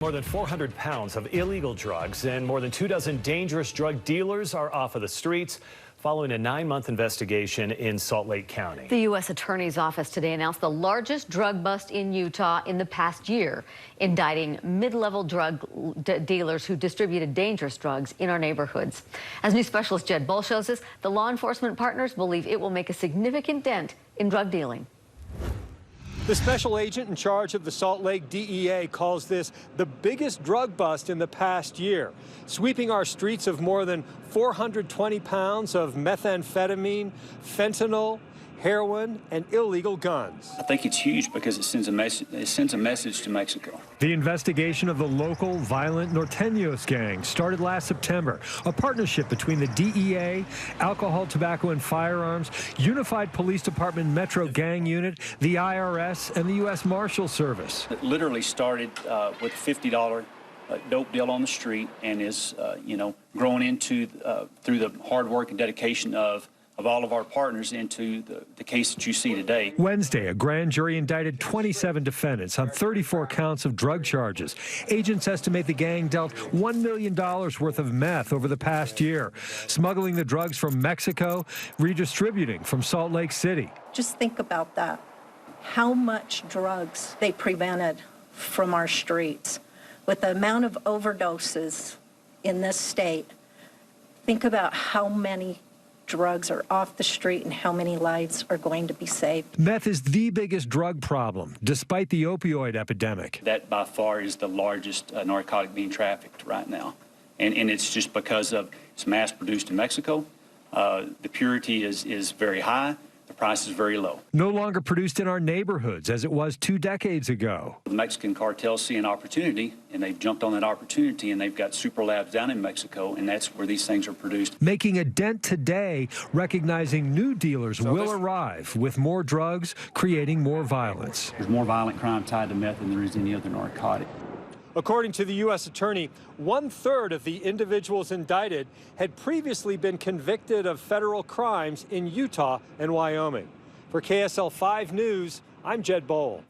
More than 400 pounds of illegal drugs and more than 24 dangerous drug dealers are off of the streets following a 9-month investigation in Salt Lake County. The U.S. Attorney's Office today announced the largest drug bust in Utah in the past year, indicting mid-level drug dealers who distributed dangerous drugs in our neighborhoods. As news specialist Jed Bull shows us, the law enforcement partners believe it will make a significant dent in drug dealing. The special agent in charge of the Salt Lake DEA calls this the biggest drug bust in the past year, sweeping our streets of more than 420 pounds of methamphetamine, fentanyl, heroin, and illegal guns. I think it's huge because it sends a message to Mexico. The investigation of the local violent Norteños gang started last September, a partnership between the DEA, Alcohol, Tobacco, and Firearms, Unified Police Department Metro Gang Unit, the IRS, and the U.S. Marshal Service. It literally started with a $50 dope deal on the street and is, grown into, through the hard work and dedication of all of our partners into the case that you see today. Wednesday, a grand jury indicted 27 defendants on 34 counts of drug charges. Agents estimate the gang dealt $1 million worth of meth over the past year, smuggling the drugs from Mexico, redistributing from Salt Lake City. Just think about that. How much drugs they prevented from our streets. With the amount of overdoses in this state, think about how many drugs are off the street and how many lives are going to be saved. Meth is the biggest drug problem, despite the opioid epidemic. That by far is the largest narcotic being trafficked right now. And it's just because of it's mass produced in Mexico. The purity is very high. The price is very low. No longer produced in our neighborhoods as it was 2 decades ago. The Mexican cartels see an opportunity, and they've jumped on that opportunity, and they've got super labs down in Mexico, and that's where these things are produced. Making a dent today, recognizing new dealers will arrive with more drugs, creating more violence. There's more violent crime tied to meth than there is any other narcotic. According to the U.S. Attorney, 1/3 of the individuals indicted had previously been convicted of federal crimes in Utah and Wyoming. For KSL 5 News, I'm Jed Bull.